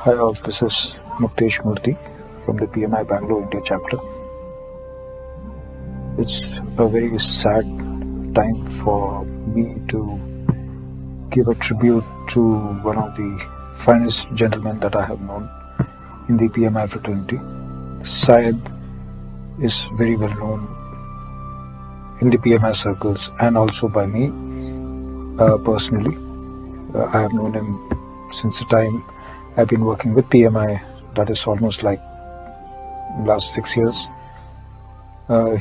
Hi all, this is Muktesh Murthy from the PMI Bangalore India chapter. It's a very sad time for me to give a tribute to one of the finest gentlemen that I have known in the PMI fraternity. Syed is very well known in the PMI circles and also by me personally. I have known him since the time I've been working with PMI, that is almost like last 6 years.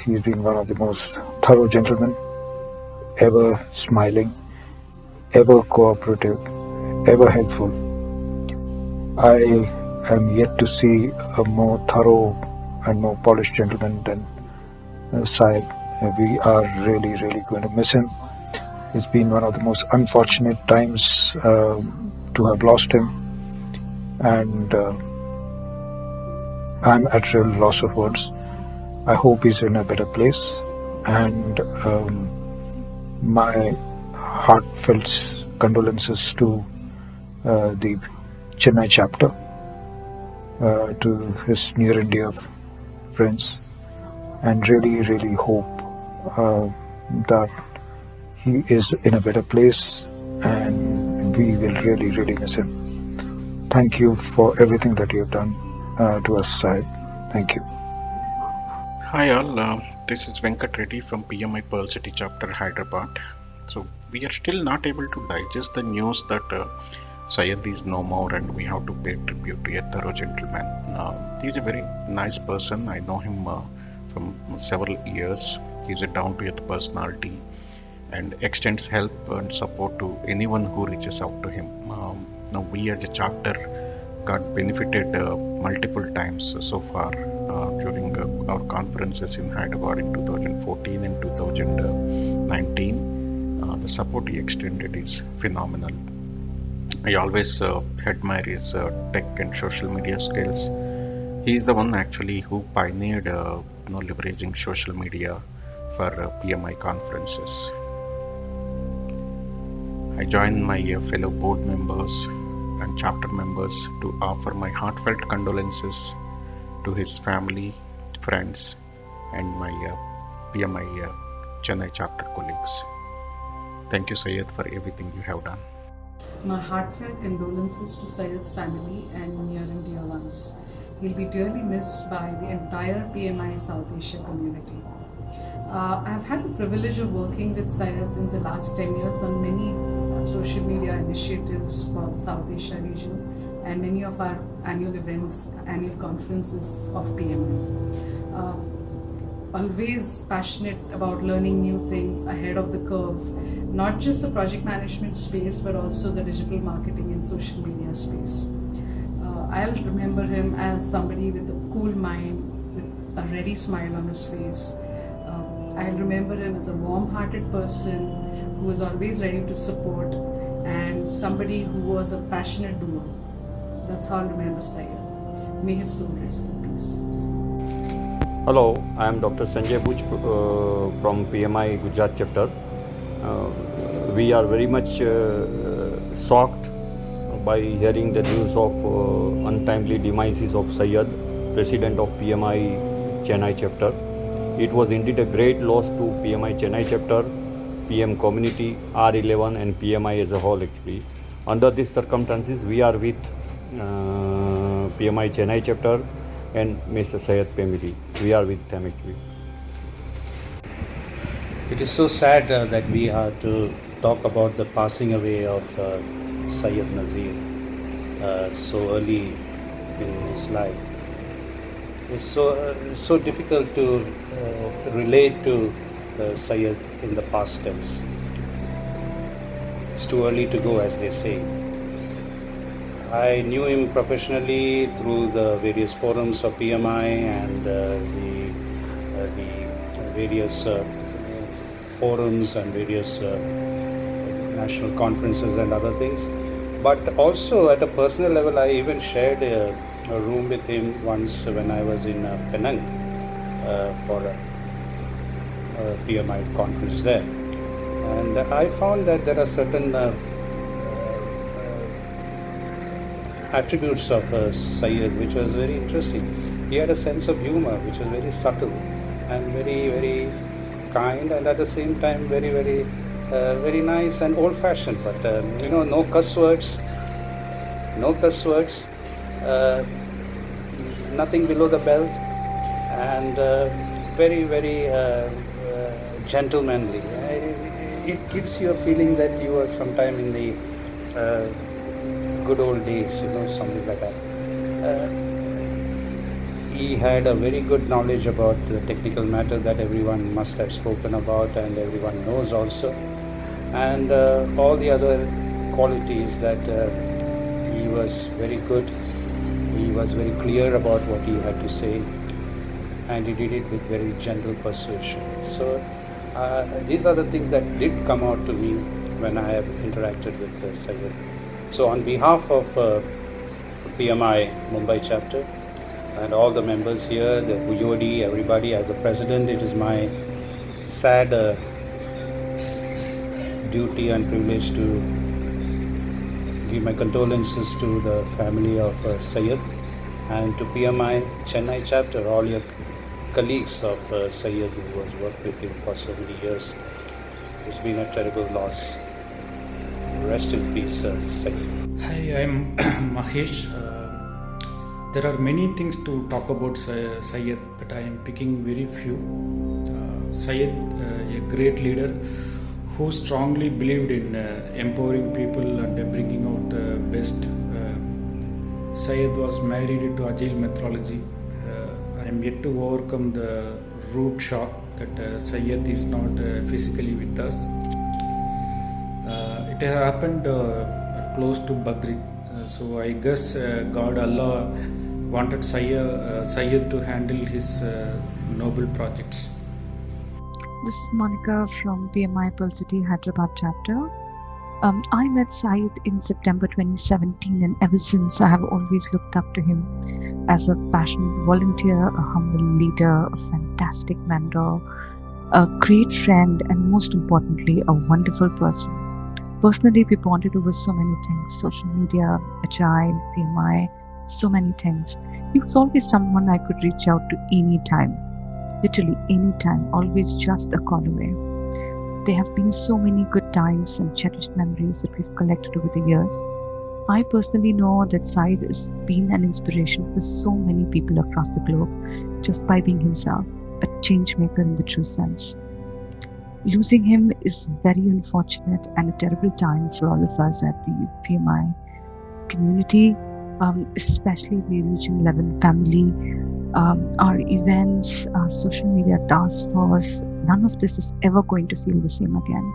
He's been one of the most thorough gentlemen, ever smiling, ever cooperative, ever helpful. I am yet to see a more thorough and more polished gentleman than Syed. We are really, really going to miss him. It's been one of the most unfortunate times to have lost him, and I'm at real loss of words. I hope he's in a better place, and my heartfelt condolences to the Chennai chapter, to his near and dear friends, and really, really hope that he is in a better place and we will really, really miss him. Thank you for everything that you have done to us, Syed. Thank you. Hi all, this is Venkat Reddy from PMI Pearl City Chapter Hyderabad. So we are still not able to digest the news that Syed is no more and we have to pay tribute to a thorough gentleman. He's a very nice person. I know him from several years. He's a down-to-earth personality and extends help and support to anyone who reaches out to him. Now we as a chapter got benefited multiple times so far during our conferences in Hyderabad in 2014 and 2019. The support he extended is phenomenal. I always admire his tech and social media skills. He's the one actually who pioneered leveraging social media for PMI conferences. I join my fellow board members and chapter members to offer my heartfelt condolences to his family, friends, and my PMI Chennai chapter colleagues. Thank you, Syed, for everything you have done. My heartfelt condolences to Syed's family and near and dear ones. He'll be dearly missed by the entire PMI South Asia community. I've had the privilege of working with Syed since the last 10 years on many social media initiatives for the South Asia region and many of our annual events, annual conferences of PMI. Always passionate about learning new things ahead of the curve, not just the project management space but also the digital marketing and social media space. I'll remember him as somebody with a cool mind, with a ready smile on his face. I'll remember him as a warm-hearted person who was always ready to support and somebody who was a passionate doer. So that's how I'll remember Syed. May his soul rest in peace. Hello, I am Dr. Sanjay Buj from PMI Gujarat chapter. We are very much shocked by hearing the news of untimely demises of Syed, President of PMI Chennai chapter. It was indeed a great loss to PMI Chennai chapter, PM community, R11 and PMI as a whole actually. Under these circumstances, we are with PMI Chennai chapter and Mr. Syed family. We are with them actually. It is so sad that we have to talk about the passing away of Syed Nazir so early in his life. It's so difficult to relate to Syed in the past tense. It's too early to go, as they say. I knew him professionally through the various forums of PMI and the various forums and various national conferences and other things. But also at a personal level, I even shared a room with him once when I was in Penang for a PMI conference there. And I found that there are certain attributes of Sayyid, which was very interesting. He had a sense of humor, which was very subtle and very, very kind, and at the same time very nice and old-fashioned. But no cuss words, uh, nothing below the belt, and very gentlemanly. It gives you a feeling that you are sometime in the good old days, something like that. He had a very good knowledge about the technical matter that everyone must have spoken about and everyone knows also, and all the other qualities that he was very good. He was very clear about what he had to say, and he did it with very gentle persuasion. So these are the things that did come out to me when I have interacted with Sayyid. So on behalf of PMI Mumbai chapter and all the members here, the UOD, everybody, as the president, it is my sad duty and privilege to give my condolences to the family of Sayyid, and to PMI Chennai chapter, all your colleagues of Sayyid who has worked with him for so many years. It's been a terrible loss. Rest in peace, Sayyid. Hi, I'm Mahesh. There are many things to talk about Sayyid, but I am picking very few. Sayyid, a great leader who strongly believed in empowering people and bringing out the best. Sayyid was married to Agile methodology. I am yet to overcome the root shock that Sayyid is not physically with us. It happened close to Bagrit. So I guess God Allah wanted Sayyid to handle his noble projects. This is Monica from PMI Pearl City Hyderabad chapter. I met Said in September 2017, and ever since I have always looked up to him as a passionate volunteer, a humble leader, a fantastic mentor, a great friend, and most importantly, a wonderful person. Personally, we bonded over so many things: social media, Agile, PMI, so many things. He was always someone I could reach out to anytime. Literally anytime, always just a call away. There have been so many good times and cherished memories that we've collected over the years. I personally know that Said has been an inspiration for so many people across the globe just by being himself, a change maker in the true sense. Losing him is very unfortunate and a terrible time for all of us at the PMI community, especially the Region 11 family. Our events, our social media task force, none of this is ever going to feel the same again.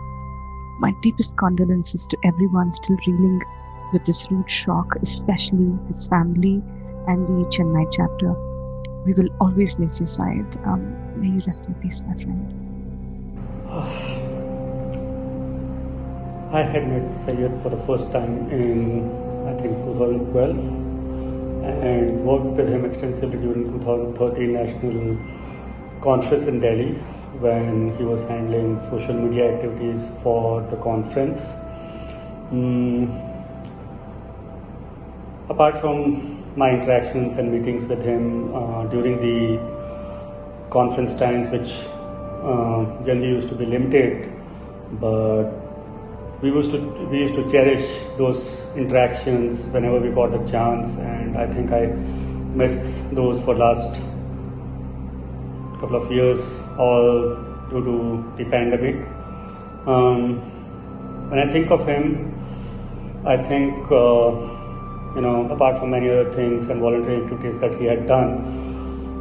My deepest condolences to everyone still reeling with this rude shock, especially his family and the Chennai chapter. We will always miss you, Said. May you rest in peace, my friend. I had met Sayyid for the first time in, I think, 2012. And worked with him extensively during 2013 National Conference in Delhi when he was handling social media activities for the conference. Apart from my interactions and meetings with him during the conference times, which generally used to be limited, but we used to cherish those interactions whenever we got the chance, and I think I missed those for last couple of years, all due to the pandemic. When I think of him, I think apart from many other things and voluntary activities that he had done,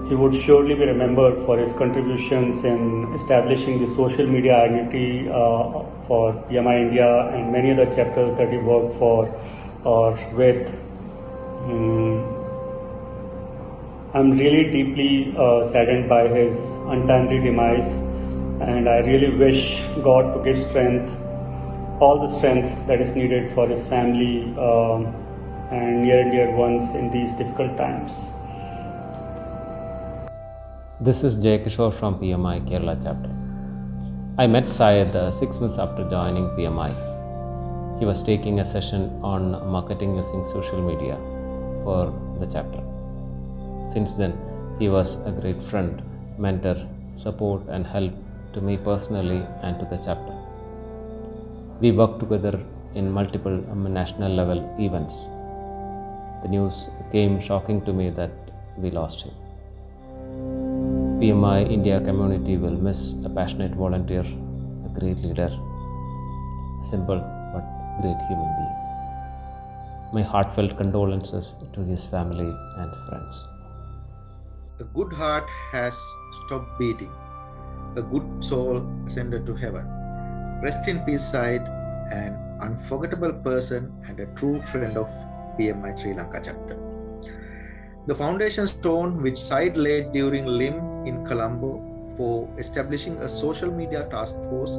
he would surely be remembered for his contributions in establishing the social media identity for PMI India and many other chapters that he worked for or with. I'm really deeply saddened by his untimely demise, and I really wish God to give strength, all the strength that is needed for his family and near and dear ones in these difficult times. This is Jay Kishore from PMI Kerala chapter. I met Syed 6 months after joining PMI. He was taking a session on marketing using social media. for the chapter. Since then, he was a great friend, mentor, support, and help to me personally and to the chapter. We worked together in multiple national level events. The news came shocking to me that we lost him. PMI India community will miss a passionate volunteer, a great leader, a simple but great human being. My heartfelt condolences to his family and friends. A good heart has stopped beating. A good soul ascended to heaven. Rest in peace, Syed, an unforgettable person and a true friend of PMI Sri Lanka chapter. The foundation stone which Syed laid during LIM in Colombo for establishing a social media task force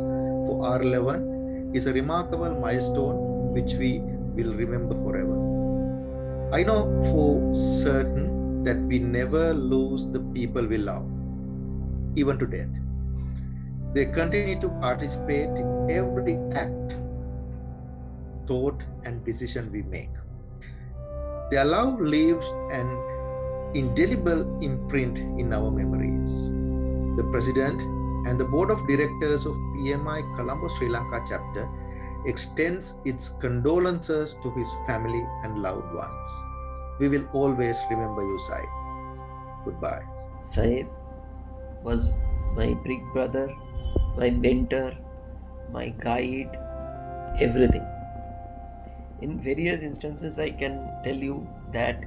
for R11 is a remarkable milestone which we will remember forever. I know for certain that we never lose the people we love, even to death. They continue to participate in every act, thought, and decision we make. Their love leaves an indelible imprint in our memories. The President and the Board of Directors of PMI Colombo Sri Lanka chapter extends its condolences to his family and loved ones. We will always remember you, Syed. Goodbye. Syed was my big brother, my mentor, my guide, everything. In various instances, I can tell you that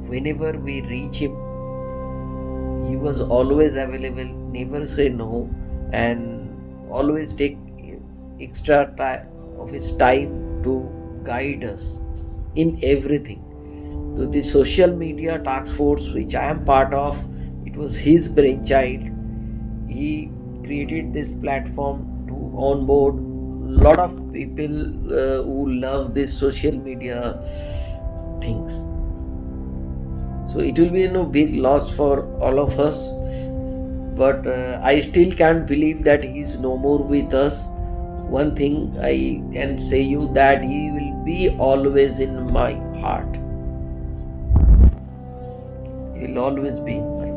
whenever we reach him, he was always available, never say no, and always take extra time of his time to guide us in everything. To the social media task force which I am part of, it was his brainchild. He created this platform to onboard a lot of people who love this social media things. So it will be no big loss for all of us, but I still can't believe that he is no more with us. One thing I can say you that he will be always in my heart. He will always be in my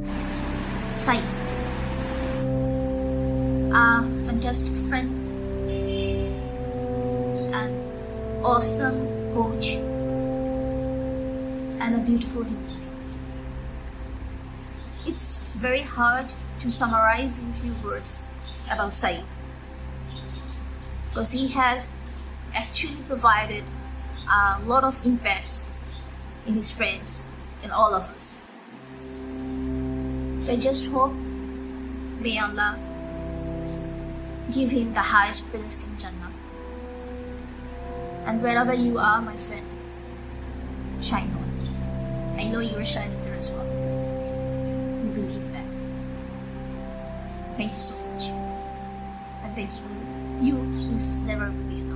heart. Syed, a fantastic friend, an awesome coach, and a beautiful human being. It's very hard to summarize in few words about Syed, because he has actually provided a lot of impacts in his friends and all of us. So I just hope may Allah give him the highest place in Jannah. And wherever you are, my friend, shine on. I know you are shining there as well. We believe that. Thank you so much. And thank you. You is never really enough.